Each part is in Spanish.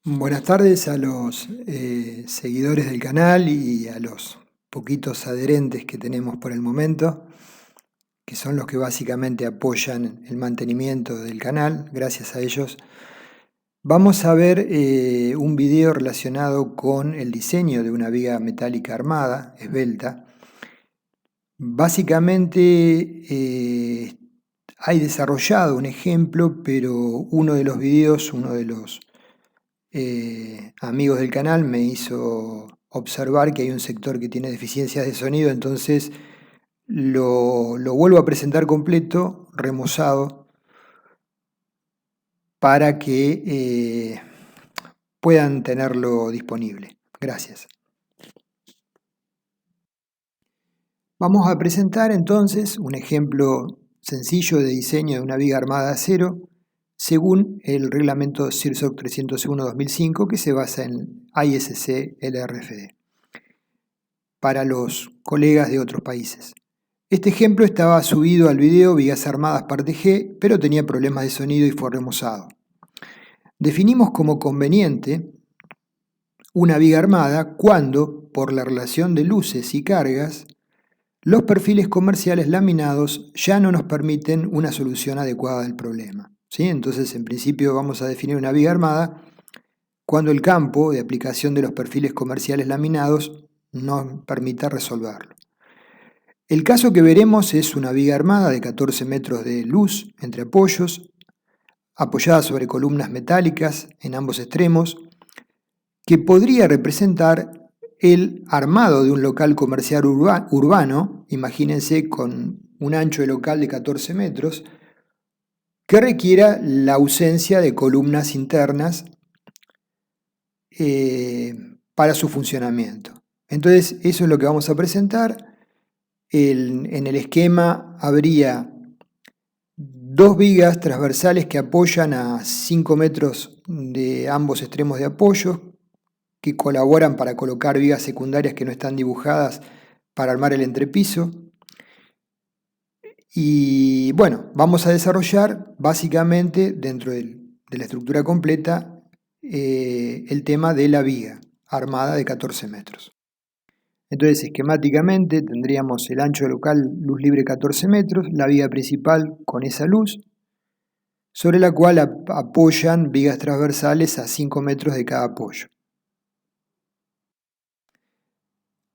Buenas tardes a los seguidores del canal y a los poquitos adherentes que tenemos por el momento, que son los que básicamente apoyan el mantenimiento del canal. Gracias a ellos vamos a ver un video relacionado con el diseño de una viga metálica armada, esbelta. Básicamente hay desarrollado un ejemplo, pero uno de los videos, uno de los amigos del canal me hizo observar que hay un sector que tiene deficiencias de sonido, entonces lo vuelvo a presentar completo, remozado, para que puedan tenerlo disponible. Gracias. Vamos a presentar entonces un ejemplo sencillo de diseño de una viga armada de acero según el reglamento CIRSOC 301-2005 que se basa en ISC LRFD para los colegas de otros países. Este ejemplo estaba subido al video Vigas Armadas parte G, pero tenía problemas de sonido y fue remozado. Definimos como conveniente una viga armada cuando, por la relación de luces y cargas, los perfiles comerciales laminados ya no nos permiten una solución adecuada del problema. ¿Sí? Entonces, en principio vamos a definir una viga armada cuando el campo de aplicación de los perfiles comerciales laminados nos permita resolverlo. El caso que veremos es una viga armada de 14 metros de luz entre apoyos, apoyada sobre columnas metálicas en ambos extremos, que podría representar el armado de un local comercial urbano, imagínense con un ancho de local de 14 metros, que requiera la ausencia de columnas internas para su funcionamiento. Entonces, eso es lo que vamos a presentar. En el esquema habría dos vigas transversales que apoyan a 5 metros de ambos extremos de apoyo, que colaboran para colocar vigas secundarias que no están dibujadas para armar el entrepiso. Y bueno, vamos a desarrollar básicamente dentro de la estructura completa el tema de la viga armada de 14 metros. Entonces, esquemáticamente tendríamos el ancho local luz libre 14 metros, la viga principal con esa luz, sobre la cual apoyan vigas transversales a 5 metros de cada apoyo.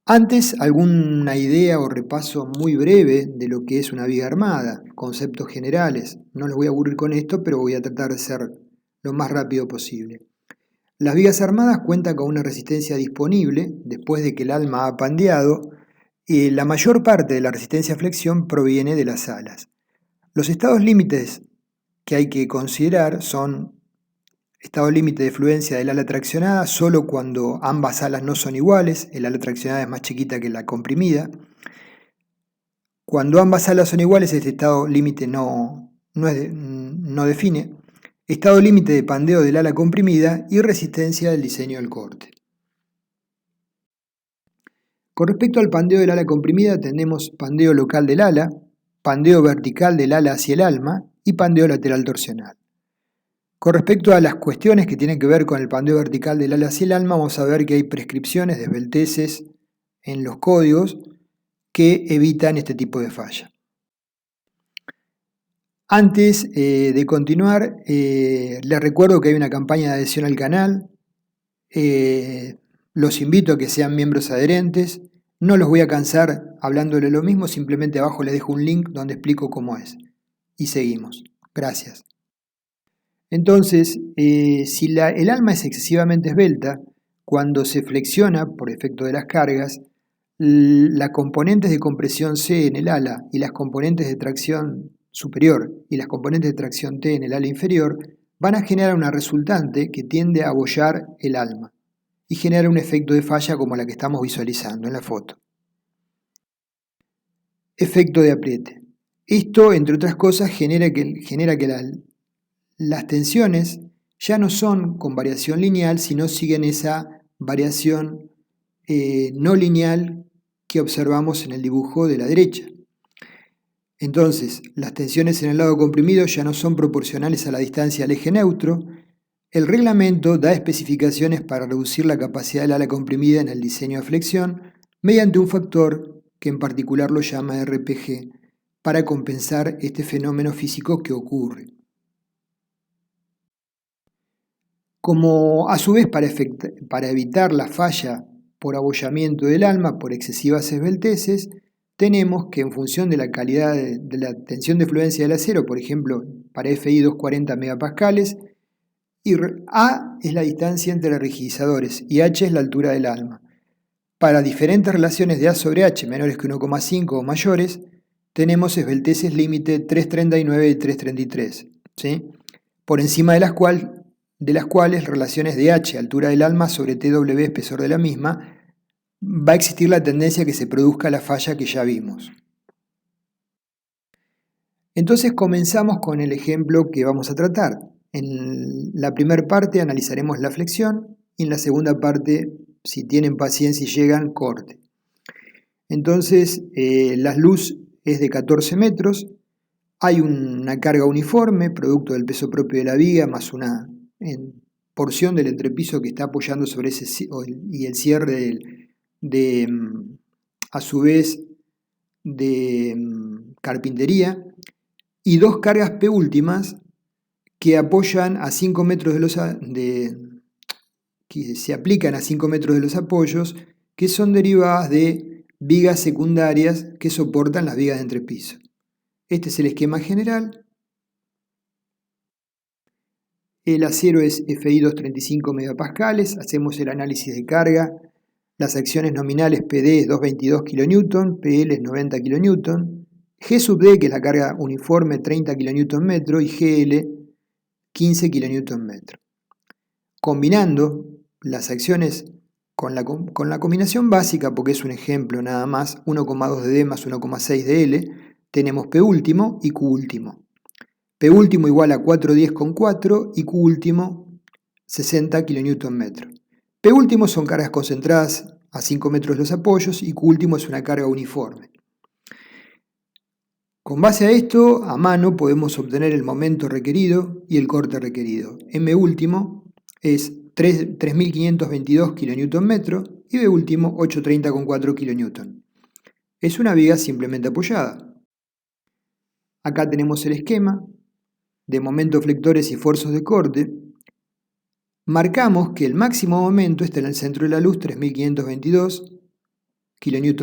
Antes, alguna idea o repaso muy breve de lo que es una viga armada, conceptos generales. No los voy a aburrir con esto, pero voy a tratar de ser lo más rápido posible. Las vigas armadas cuentan con una resistencia disponible después de que el alma ha pandeado y la mayor parte de la resistencia a flexión proviene de las alas. Los estados límites que hay que considerar son estado límite de fluencia del ala traccionada solo cuando ambas alas no son iguales, el ala traccionada es más chiquita que la comprimida. Cuando ambas alas son iguales, este estado límite no define. Estado límite de pandeo del ala comprimida y resistencia del diseño del corte. Con respecto al pandeo del ala comprimida tenemos pandeo local del ala, pandeo vertical del ala hacia el alma y pandeo lateral torsional. Con respecto a las cuestiones que tienen que ver con el pandeo vertical del ala hacia el alma, vamos a ver que hay prescripciones de esbelteces en los códigos que evitan este tipo de falla. Antes de continuar, les recuerdo que hay una campaña de adhesión al canal. Los invito a que sean miembros adherentes. No los voy a cansar hablándole lo mismo, simplemente abajo les dejo un link donde explico cómo es. Y seguimos. Gracias. Entonces, si el alma es excesivamente esbelta, cuando se flexiona por efecto de las cargas, las componentes de compresión C en el ala y las componentes de tracción superior y las componentes de tracción T en el ala inferior van a generar una resultante que tiende a abollar el alma y genera un efecto de falla como la que estamos visualizando en la foto. Efecto de apriete. Esto, entre otras cosas, genera que las tensiones ya no son con variación lineal, sino siguen esa variación no lineal que observamos en el dibujo de la derecha. Entonces, las tensiones en el lado comprimido ya no son proporcionales a la distancia al eje neutro, El reglamento da especificaciones para reducir la capacidad del ala comprimida en el diseño de flexión mediante un factor que en particular lo llama RPG para compensar este fenómeno físico que ocurre. Como a su vez para evitar la falla por abollamiento del alma por excesivas esbelteces, tenemos que en función de la calidad de la tensión de fluencia del acero, por ejemplo, para FI 240 megapascales, y A es la distancia entre rigidizadores y H es la altura del alma. Para diferentes relaciones de A sobre H menores que 1,5 o mayores, tenemos esbelteces límite 339 y 333, ¿sí? Por encima de las cuales relaciones de H, altura del alma, sobre TW, espesor de la misma, va a existir la tendencia a que se produzca la falla que ya vimos. Entonces comenzamos con el ejemplo que vamos a tratar. En la primera parte analizaremos la flexión y en la segunda parte, si tienen paciencia y llegan, corte. Entonces, la luz es de 14 metros, hay una carga uniforme, producto del peso propio de la viga, más una porción del entrepiso que está apoyando sobre ese y el cierre a su vez de carpintería, y dos cargas P últimas que apoyan a 5 metros que se aplican a 5 metros de los apoyos, que son derivadas de vigas secundarias que soportan las vigas de entrepiso. Este es el esquema general. El acero es FI 235 megapascales, hacemos el análisis de carga, las acciones nominales PD es 222 kN, PL es 90 kN, G sub D, que es la carga uniforme, 30 kN y GL 15 kN. Combinando las acciones con la combinación básica, porque es un ejemplo nada más, 1,2 de D más 1,6 de L, tenemos P último y Q último. P último igual a 410,4 y Q último 60 kN. P último son cargas concentradas a 5 metros de los apoyos y Q último es una carga uniforme. Con base a esto, a mano podemos obtener el momento requerido y el corte requerido. M último es 3.522 kN y B último 830,4 kN. Es una viga simplemente apoyada. Acá tenemos el esquema de momentos flectores y esfuerzos de corte. Marcamos que el máximo momento está en el centro de la luz, 3.522 kN,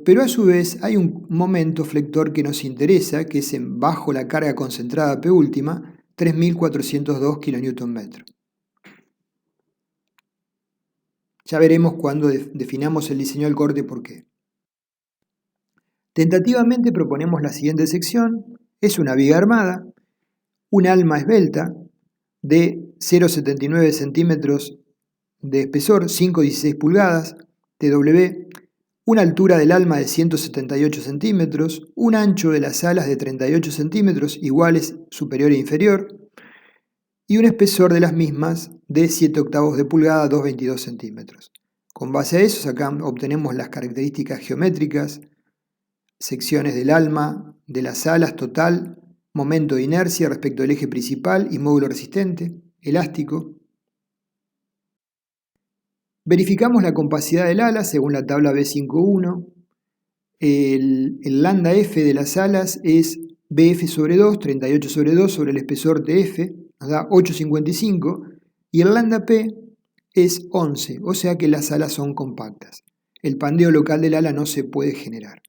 pero a su vez hay un momento flector que nos interesa, que es bajo la carga concentrada P última, 3.402 kN. Ya veremos cuando definamos el diseño del corte por qué. Tentativamente proponemos la siguiente sección. Es una viga armada, un alma esbelta de 0,79 centímetros de espesor, 5,16 pulgadas, TW, una altura del alma de 178 centímetros, un ancho de las alas de 38 centímetros, iguales, superior e inferior, y un espesor de las mismas de 7/8 de pulgada, 2,22 centímetros. Con base a eso, acá obtenemos las características geométricas, secciones del alma, de las alas total, momento de inercia respecto del eje principal y módulo resistente, elástico. Verificamos la compacidad del ala según la tabla B5.1. El lambda F de las alas es BF sobre 2, 38 sobre 2 sobre el espesor TF, nos da 8,55, y el lambda P es 11, o sea que las alas son compactas. El pandeo local del ala no se puede generar,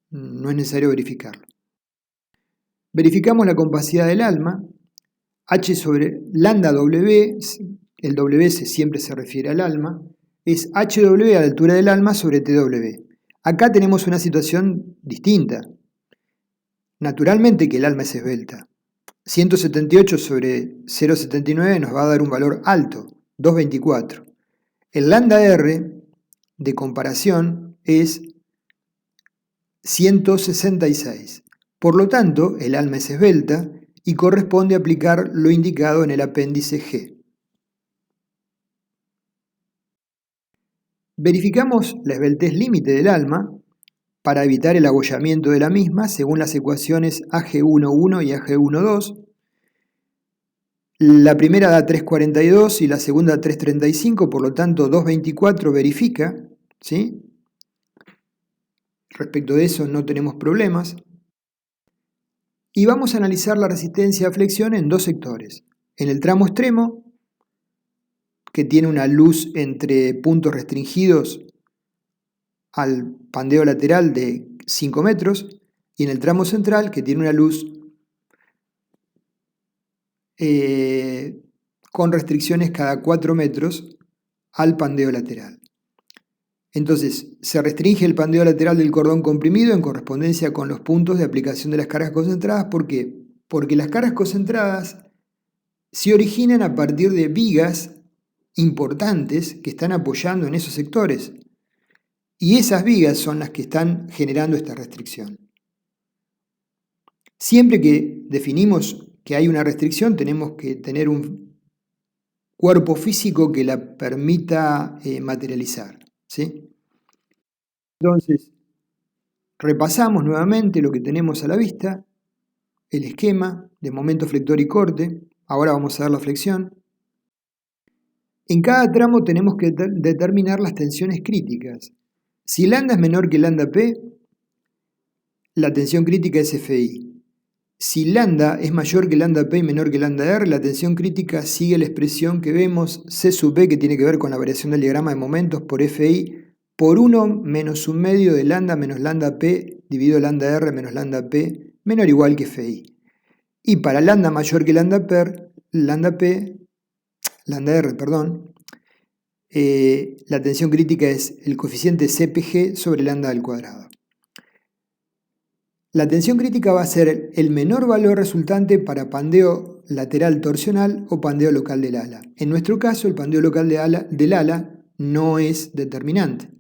no es necesario verificarlo. Verificamos la compacidad del alma, H sobre lambda W, el W siempre se refiere al alma, es HW a la altura del alma sobre TW. Acá tenemos una situación distinta. Naturalmente que el alma es esbelta. 178 sobre 0,79 nos va a dar un valor alto, 2,24. El lambda R de comparación es 166. Por lo tanto, el alma es esbelta y corresponde aplicar lo indicado en el apéndice G. Verificamos la esbeltez límite del alma para evitar el abollamiento de la misma según las ecuaciones AG1.1 y AG1.2. La primera da 3,42 y la segunda 3,35, por lo tanto 2,24 verifica, ¿sí? Respecto de eso no tenemos problemas. Y vamos a analizar la resistencia a flexión en dos sectores. En el tramo extremo, que tiene una luz entre puntos restringidos al pandeo lateral de 5 metros, y en el tramo central, que tiene una luz con restricciones cada 4 metros al pandeo lateral. Entonces, se restringe el pandeo lateral del cordón comprimido en correspondencia con los puntos de aplicación de las cargas concentradas. ¿Por qué? Porque las cargas concentradas se originan a partir de vigas importantes que están apoyando en esos sectores. Y esas vigas son las que están generando esta restricción. Siempre que definimos que hay una restricción, tenemos que tener un cuerpo físico que la permita materializar, ¿sí? Entonces, repasamos nuevamente lo que tenemos a la vista, el esquema de momento flector y corte. Ahora vamos a ver la flexión. En cada tramo tenemos que determinar las tensiones críticas. Si lambda es menor que lambda P, la tensión crítica es FI. Si lambda es mayor que lambda P y menor que lambda R, la tensión crítica sigue la expresión que vemos, C sub P, que tiene que ver con la variación del diagrama de momentos por FI, por 1 menos un medio de lambda menos lambda P dividido lambda R menos lambda P, menor o igual que FI. Y para lambda mayor que lambda R, la tensión crítica es el coeficiente CPG sobre lambda al cuadrado. La tensión crítica va a ser el menor valor resultante para pandeo lateral torsional o pandeo local del ala. En nuestro caso, el pandeo local del ala no es determinante.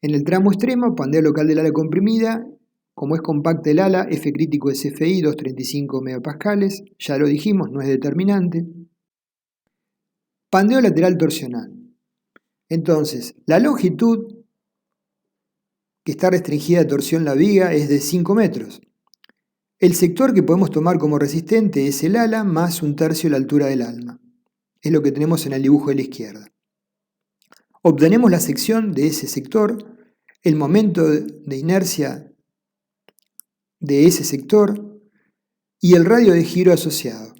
En el tramo extremo, pandeo local del ala comprimida, como es compacta el ala, F crítico es FI, 235 megapascales, ya lo dijimos, no es determinante. Pandeo lateral torsional. Entonces, la longitud que está restringida a torsión la viga es de 5 metros. El sector que podemos tomar como resistente es el ala más 1/3 de la altura del alma. Es lo que tenemos en el dibujo de la izquierda. Obtenemos la sección de ese sector, el momento de inercia de ese sector y el radio de giro asociado.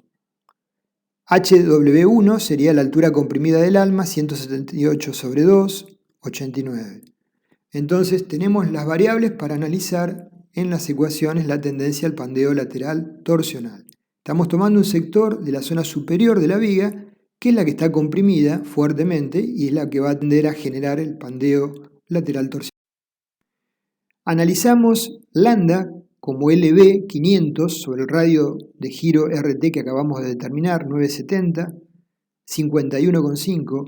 HW1 sería la altura comprimida del alma, 178 sobre 2, 89. Entonces tenemos las variables para analizar en las ecuaciones la tendencia al pandeo lateral torsional. Estamos tomando un sector de la zona superior de la viga, que es la que está comprimida fuertemente y es la que va a tender a generar el pandeo lateral torsional. Analizamos lambda como LB 500 sobre el radio de giro RT que acabamos de determinar, 970, 51,5.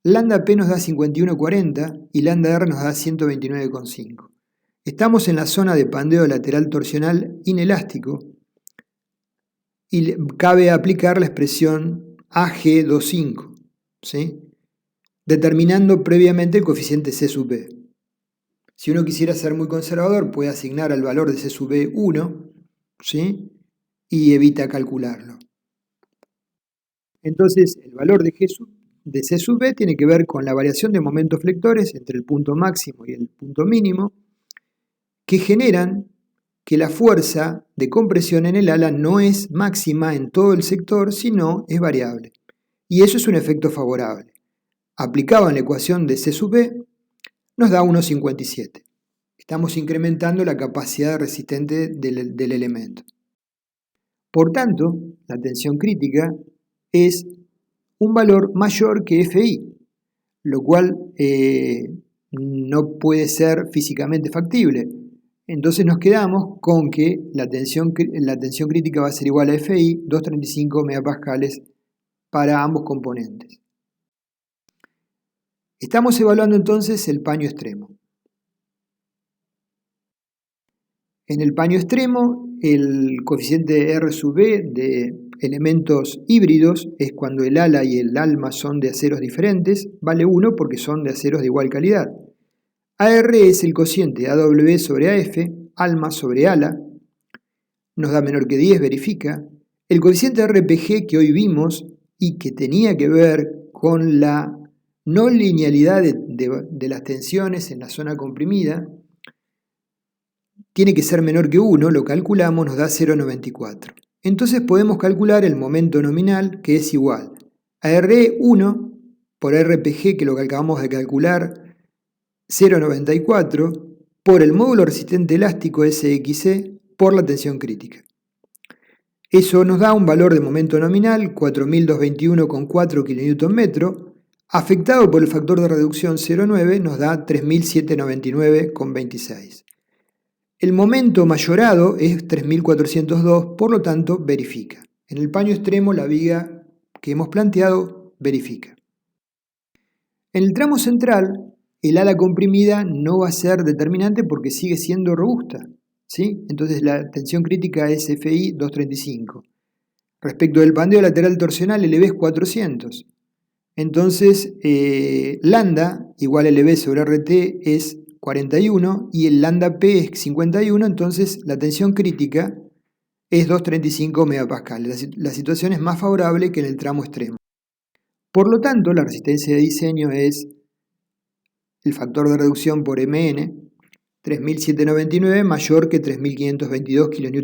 Lambda P nos da 51,40 y lambda R nos da 129,5. Estamos en la zona de pandeo lateral torsional inelástico y cabe aplicar la expresión AG25, ¿sí? Determinando previamente el coeficiente C sub P. Si uno quisiera ser muy conservador, puede asignar al valor de C sub P 1, ¿sí? Y evita calcularlo. Entonces, el valor de C sub B tiene que ver con la variación de momentos flectores entre el punto máximo y el punto mínimo, que generan que la fuerza de compresión en el ala no es máxima en todo el sector, sino es variable. Y eso es un efecto favorable. Aplicado en la ecuación de C sub B, nos da 1,57. Estamos incrementando la capacidad resistente del elemento. Por tanto, la tensión crítica es un valor mayor que FI, lo cual no puede ser físicamente factible. Entonces nos quedamos con que la tensión crítica va a ser igual a FI, 235 megapascales para ambos componentes. Estamos evaluando entonces el paño extremo. En el paño extremo, el coeficiente R sub B de elementos híbridos es cuando el ala y el alma son de aceros diferentes, vale 1 porque son de aceros de igual calidad. AR es el cociente AW sobre AF, alma sobre ala, nos da menor que 10, verifica. El coeficiente RPG que hoy vimos y que tenía que ver con la no linealidad de las tensiones en la zona comprimida, tiene que ser menor que 1, lo calculamos, nos da 0,94. Entonces podemos calcular el momento nominal, que es igual a R1 por RPG, que lo que acabamos de calcular, 0,94, por el módulo resistente elástico SXC por la tensión crítica. Eso nos da un valor de momento nominal, 4.221,4 kN, afectado por el factor de reducción 0,9 nos da 3.799,26. El momento mayorado es 3.402, por lo tanto verifica. En el paño extremo la viga que hemos planteado verifica. En el tramo central, el ala comprimida no va a ser determinante porque sigue siendo robusta, ¿sí? Entonces la tensión crítica es FI 235. Respecto del pandeo lateral torsional, LB es 400. Entonces, lambda igual LB sobre RT es 41 y el lambda P es 51, entonces la tensión crítica es 235 MPa. La situación es más favorable que en el tramo extremo. Por lo tanto, la resistencia de diseño es el factor de reducción por Mn, 3.799 mayor que 3.522 kN.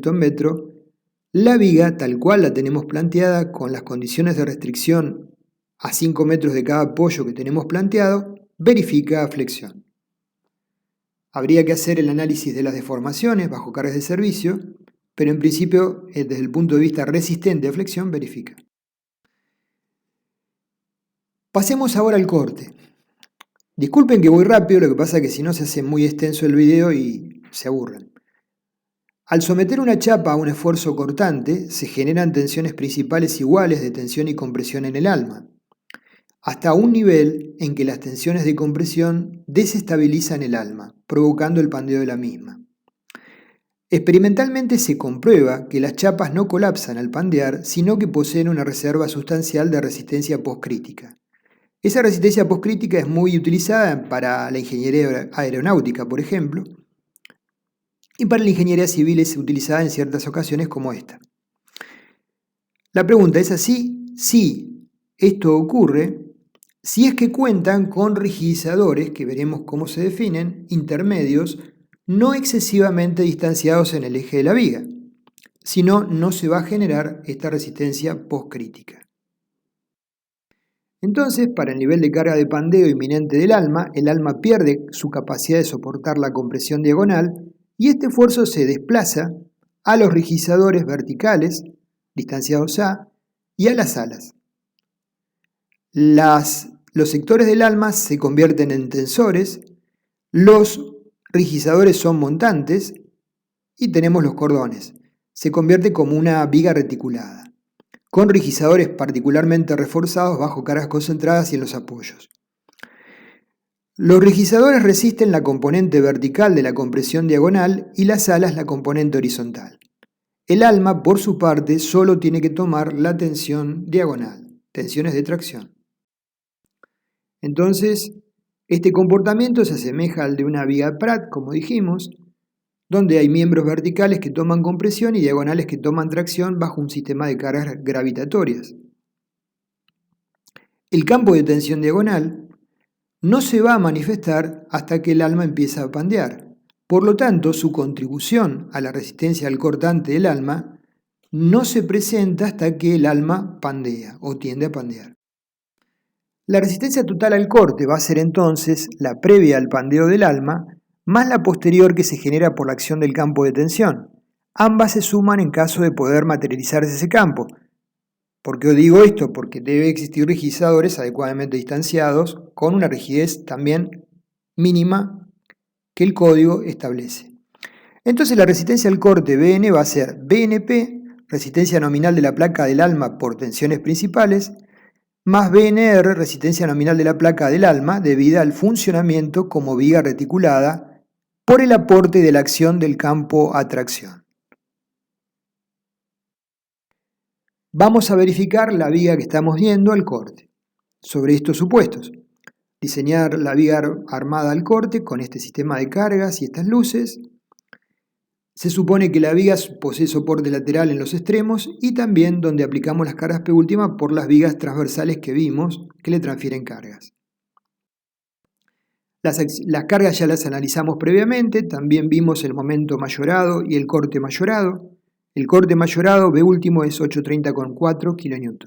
La viga, tal cual la tenemos planteada, con las condiciones de restricción a 5 metros de cada apoyo que tenemos planteado, verifica flexión. Habría que hacer el análisis de las deformaciones bajo cargas de servicio, pero en principio, desde el punto de vista resistente a flexión, verifica. Pasemos ahora al corte. Disculpen que voy rápido, lo que pasa es que si no se hace muy extenso el video y se aburren. Al someter una chapa a un esfuerzo cortante, se generan tensiones principales iguales de tensión y compresión en el alma, hasta un nivel en que las tensiones de compresión desestabilizan el alma, provocando el pandeo de la misma. Experimentalmente se comprueba que las chapas no colapsan al pandear, sino que poseen una reserva sustancial de resistencia postcrítica. Esa resistencia postcrítica es muy utilizada para la ingeniería aeronáutica, por ejemplo, y para la ingeniería civil es utilizada en ciertas ocasiones como esta. La pregunta es así: sí, esto ocurre si es que cuentan con rigidizadores, que veremos cómo se definen, intermedios, no excesivamente distanciados en el eje de la viga, si no, no se va a generar esta resistencia postcrítica. Entonces, para el nivel de carga de pandeo inminente del alma, el alma pierde su capacidad de soportar la compresión diagonal y este esfuerzo se desplaza a los rigidizadores verticales, distanciados A, y a las alas. Los sectores del alma se convierten en tensores, los rigidizadores son montantes y tenemos los cordones. Se convierte como una viga reticulada, con rigidizadores particularmente reforzados bajo cargas concentradas y en los apoyos. Los rigidizadores resisten la componente vertical de la compresión diagonal y las alas la componente horizontal. El alma, por su parte, solo tiene que tomar la tensión diagonal, tensiones de tracción. Entonces, este comportamiento se asemeja al de una viga Pratt, como dijimos, donde hay miembros verticales que toman compresión y diagonales que toman tracción bajo un sistema de cargas gravitatorias. El campo de tensión diagonal no se va a manifestar hasta que el alma empieza a pandear. Por lo tanto, su contribución a la resistencia al cortante del alma no se presenta hasta que el alma pandea o tiende a pandear. La resistencia total al corte va a ser entonces la previa al pandeo del alma más la posterior que se genera por la acción del campo de tensión. Ambas se suman en caso de poder materializarse ese campo. ¿Por qué os digo esto? Porque debe existir rigidizadores adecuadamente distanciados con una rigidez también mínima que el código establece. Entonces la resistencia al corte BN va a ser BNP, resistencia nominal de la placa del alma por tensiones principales, más BNR, resistencia nominal de la placa del alma, debida al funcionamiento como viga reticulada por el aporte de la acción del campo a tracción. Vamos a verificar la viga que estamos viendo al corte. Sobre estos supuestos, diseñar la viga armada al corte con este sistema de cargas y estas luces. Se supone que la viga posee soporte lateral en los extremos y también donde aplicamos las cargas P última por las vigas transversales que vimos que le transfieren cargas. Las cargas ya las analizamos previamente, también vimos el momento mayorado y el corte mayorado. El corte mayorado B último es 830,4 kN.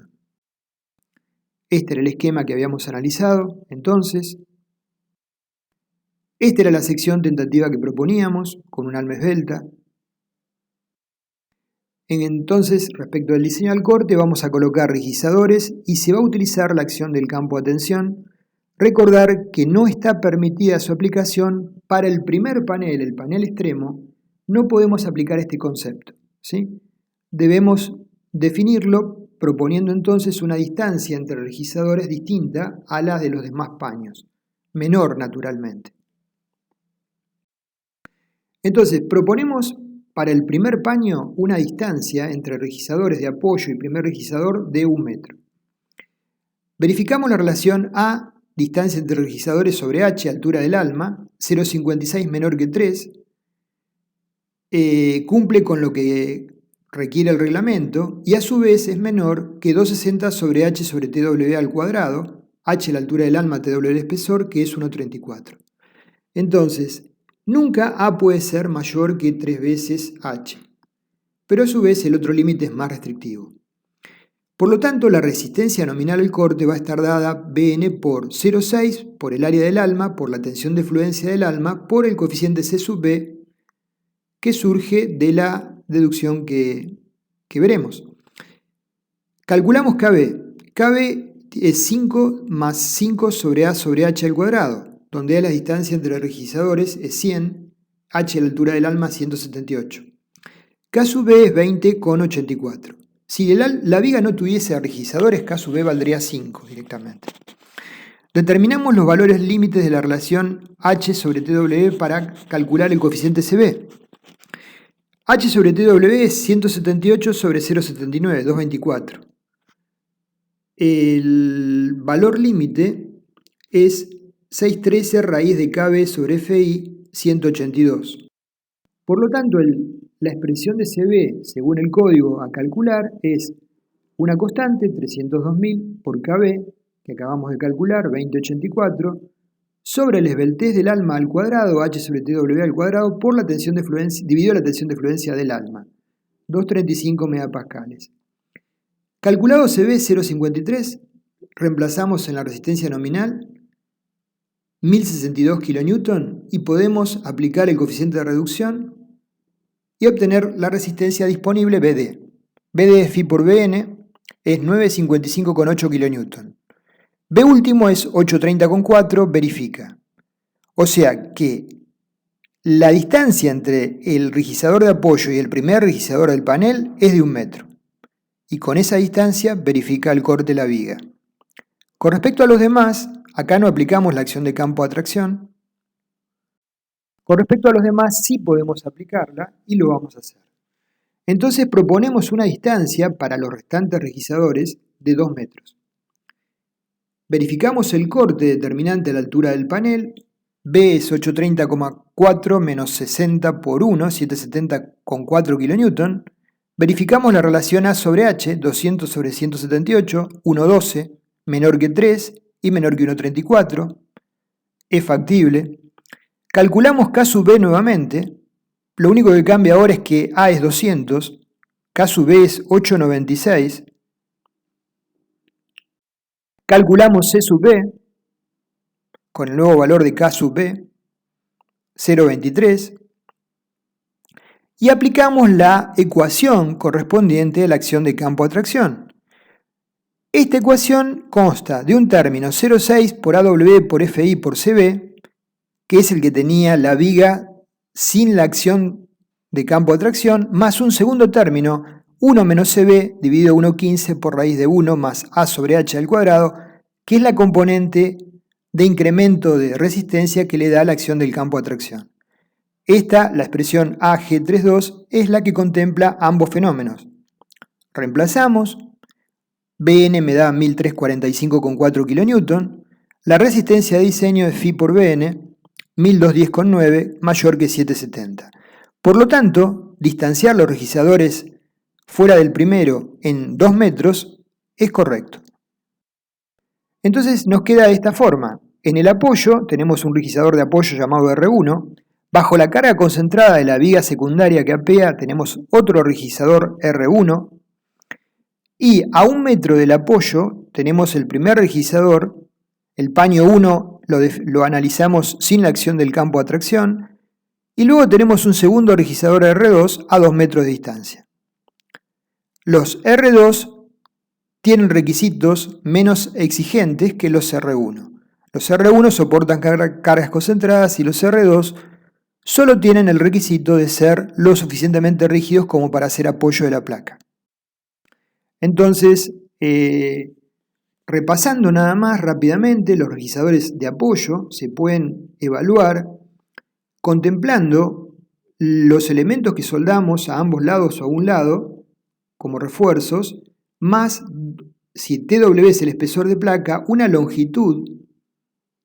Este era el esquema que habíamos analizado, entonces. Esta era la sección tentativa que proponíamos, con un alma esbelta. Entonces, respecto al diseño al corte, vamos a colocar rigizadores y se va a utilizar la acción del campo de atención. Recordar que no está permitida su aplicación para el primer panel, el panel extremo, no podemos aplicar este concepto, ¿sí? Debemos definirlo proponiendo entonces una distancia entre rigizadores distinta a la de los demás paños, menor naturalmente. Entonces, proponemos para el primer paño una distancia entre rigizadores de apoyo y primer rigizador de 1 metro. Verificamos la relación A, distancia entre rigizadores sobre H, altura del alma, 0,56 menor que 3, cumple con lo que requiere el reglamento y a su vez es menor que 2,60 sobre H sobre TW al cuadrado, H la altura del alma, TW el espesor, que es 1,34. Entonces, nunca A puede ser mayor que 3 veces H, pero a su vez el otro límite es más restrictivo. Por lo tanto, la resistencia nominal al corte va a estar dada Bn por 0,6 por el área del alma, por la tensión de fluencia del alma, por el coeficiente C sub B, que surge de la deducción que veremos. Calculamos KB. KB es 5 más 5 sobre A sobre H al cuadrado, donde A la distancia entre rigizadores es 100, H la altura del alma 178. K sub B es 20,84. Si la viga no tuviese rigizadores, K sub B valdría 5 directamente. Determinamos los valores límites de la relación H sobre TW para calcular el coeficiente CB. H sobre TW es 178 sobre 0,79, 224. El valor límite es 613 raíz de KB sobre FI, 182. Por lo tanto, la expresión de CB, según el código a calcular, es una constante, 302.000 por KB, que acabamos de calcular, 2084, sobre la esbeltez del alma al cuadrado, H sobre TW al cuadrado, por la tensión de fluencia, dividido la tensión de fluencia del alma, 235 megapascales. Calculado CB 0,53, reemplazamos en la resistencia nominal 1062 kN y podemos aplicar el coeficiente de reducción y obtener la resistencia disponible BD. BD Φ por Bn es 955,8 kN. B último es 830,4, verifica. O sea que la distancia entre el rigizador de apoyo y el primer rigizador del panel es de 1 metro. Y con esa distancia verifica el corte de la viga. Con respecto a los demás, acá no aplicamos la acción de campo de atracción. Con respecto a los demás sí podemos aplicarla y lo vamos a hacer. Entonces proponemos una distancia para los restantes rigizadores de 2 metros. Verificamos el corte determinante a la altura del panel. B es 830,4 menos 60 por 1, 770,4 kN. Verificamos la relación A sobre H, 200 sobre 178, 1,12, menor que 3 y menor que 1,34. Es factible. Calculamos K sub B nuevamente. Lo único que cambia ahora es que A es 200, K sub B es 8,96. Calculamos C sub B con el nuevo valor de K sub B, 0,23. Y aplicamos la ecuación correspondiente a la acción de campo de atracción. Esta ecuación consta de un término 0,6 por AW por FI por CB, que es el que tenía la viga sin la acción de campo de atracción, más un segundo término, 1 menos CB dividido 1,15 por raíz de 1 más A sobre H al cuadrado, que es la componente de incremento de resistencia que le da la acción del campo de atracción. Esta, la expresión AG32, es la que contempla ambos fenómenos. Reemplazamos, Bn me da 1345,4 kN, la resistencia de diseño es Φ por Bn, 1210,9, mayor que 770. Por lo tanto, distanciar los registradores fuera del primero en 2 metros es correcto. Entonces nos queda de esta forma. En el apoyo tenemos un registrador de apoyo llamado R1. Bajo la carga concentrada de la viga secundaria que apea tenemos otro registrador R1. Y a 1 metro del apoyo tenemos el primer registrador. El paño 1 lo analizamos sin la acción del campo de atracción. Y luego tenemos un segundo registrador R2 a 2 metros de distancia. Los R2 tienen requisitos menos exigentes que los R1. Los R1 soportan cargas concentradas y los R2 solo tienen el requisito de ser lo suficientemente rígidos como para hacer apoyo de la placa. Entonces, repasando nada más rápidamente, los registradores de apoyo se pueden evaluar contemplando los elementos que soldamos a ambos lados o a un lado como refuerzos, más, si TW es el espesor de placa, una longitud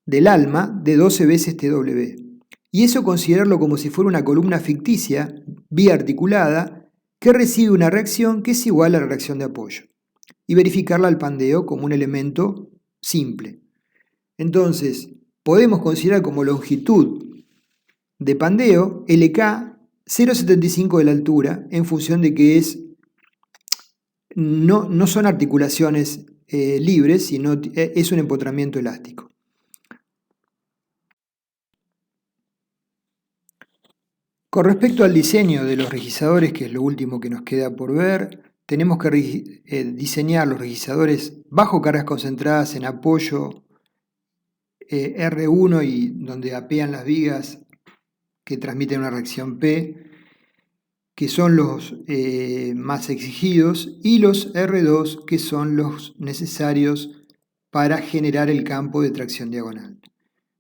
del alma de 12 veces TW. Y eso considerarlo como si fuera una columna ficticia, biarticulada, que recibe una reacción que es igual a la reacción de apoyo. Y verificarla al pandeo como un elemento simple. Entonces, podemos considerar como longitud de pandeo LK 0,75 de la altura en función de que no son articulaciones libres, sino es un empotramiento elástico. Con respecto al diseño de los registradores, que es lo último que nos queda por ver, tenemos que diseñar los registradores bajo cargas concentradas en apoyo R1 y donde apean las vigas que transmiten una reacción P, que son los más exigidos, y los R2, que son los necesarios para generar el campo de tracción diagonal.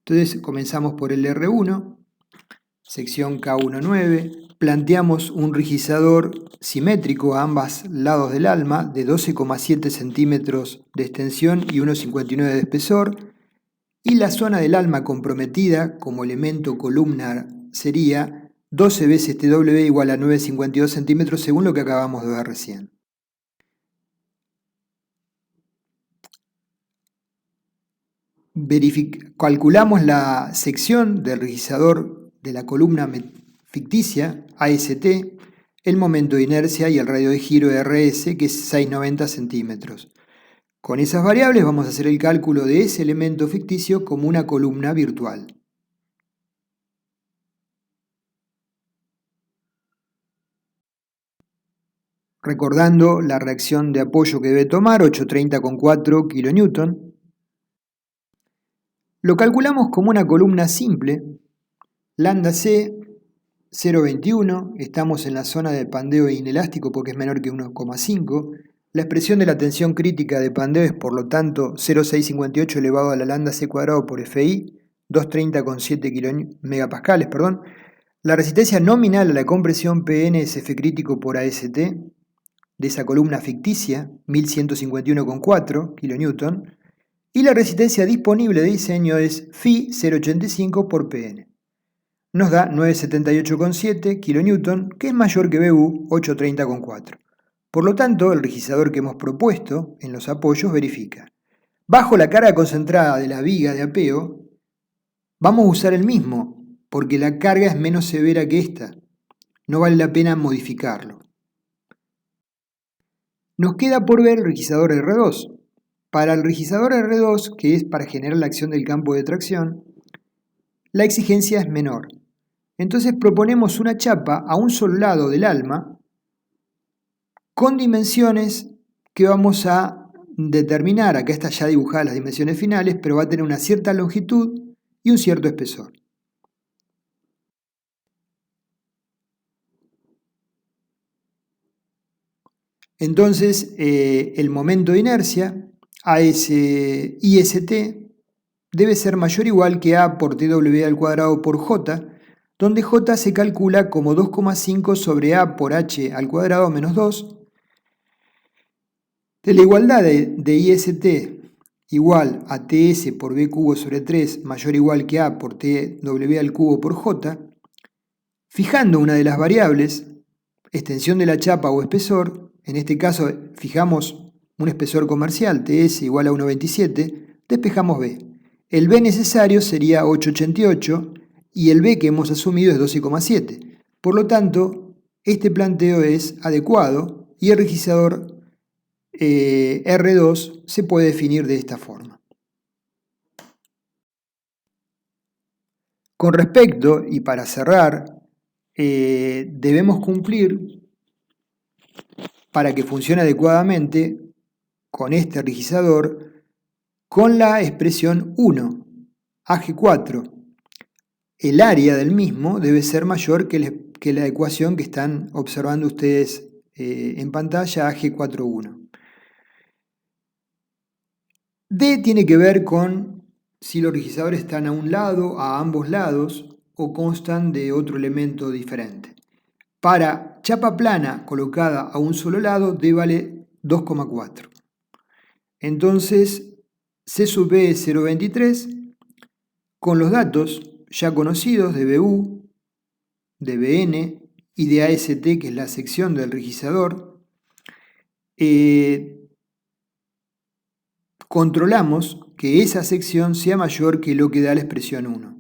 Entonces comenzamos por el R1, sección K19, planteamos un registrador simétrico a ambos lados del alma de 12,7 centímetros de extensión y 1,59 de espesor, y la zona del alma comprometida como elemento columnar sería 12 veces TW igual a 9,52 centímetros según lo que acabamos de ver recién. Calculamos la sección del registrador de la columna ficticia, AST, el momento de inercia y el radio de giro RS, que es 690 centímetros. Con esas variables vamos a hacer el cálculo de ese elemento ficticio como una columna virtual. Recordando la reacción de apoyo que debe tomar, 830,4 kN. Lo calculamos como una columna simple, lambda C 0,21, estamos en la zona de pandeo inelástico porque es menor que 1,5. La expresión de la tensión crítica de pandeo es por lo tanto 0,658 elevado a la lambda C cuadrado por FI, 230,7 megapascales, perdón. La resistencia nominal a la compresión PN es F crítico por AST, de esa columna ficticia, 1151,4 kN, y la resistencia disponible de diseño es Φ 0,85 por Pn. Nos da 978,7 kN, que es mayor que BU 830,4. Por lo tanto, el registrador que hemos propuesto en los apoyos verifica. Bajo la carga concentrada de la viga de apeo, vamos a usar el mismo, porque la carga es menos severa que esta. No vale la pena modificarlo. Nos queda por ver el registrador R2. Para el registrador R2, que es para generar la acción del campo de tracción, la exigencia es menor. Entonces proponemos una chapa a un solo lado del alma con dimensiones que vamos a determinar. Acá están ya dibujadas las dimensiones finales, pero va a tener una cierta longitud y un cierto espesor. Entonces, el momento de inercia, IST, debe ser mayor o igual que A por TW al cuadrado por J, donde J se calcula como 2,5 sobre A por H al cuadrado menos 2. De la igualdad de IST igual a TS por B cubo sobre 3 mayor o igual que A por TW al cubo por J, Fijando una de las variables, extensión de la chapa o espesor, en este caso fijamos un espesor comercial, TS igual a 1,27, despejamos B. El B necesario sería 8,88 y el B que hemos asumido es 12,7. Por lo tanto, este planteo es adecuado y el registrador R2 se puede definir de esta forma. Con respecto, y para cerrar, debemos cumplir para que funcione adecuadamente con este registrador con la expresión 1, AG4. El área del mismo debe ser mayor que la ecuación que están observando ustedes en pantalla, AG41. D tiene que ver con si los registradores están a un lado, a ambos lados, o constan de otro elemento diferente. Para chapa plana colocada a un solo lado, D vale 2,4. Entonces, C sub B es 0,23. Con los datos ya conocidos de BU, de BN y de AST, que es la sección del registrador, controlamos que esa sección sea mayor que lo que da la expresión 1.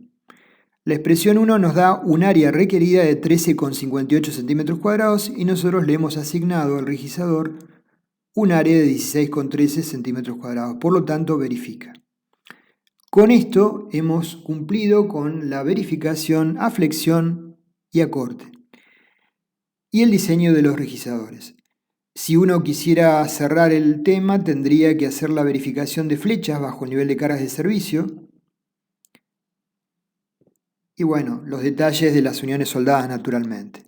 La expresión 1 nos da un área requerida de 13,58 centímetros cuadrados y nosotros le hemos asignado al registrador un área de 16,13 centímetros cuadrados, por lo tanto verifica. Con esto hemos cumplido con la verificación a flexión y a corte y el diseño de los registradores. Si uno quisiera cerrar el tema, tendría que hacer la verificación de flechas bajo el nivel de cargas de servicio y bueno, los detalles de las uniones soldadas naturalmente,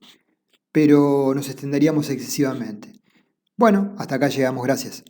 pero nos extenderíamos excesivamente. Bueno, hasta acá llegamos, gracias.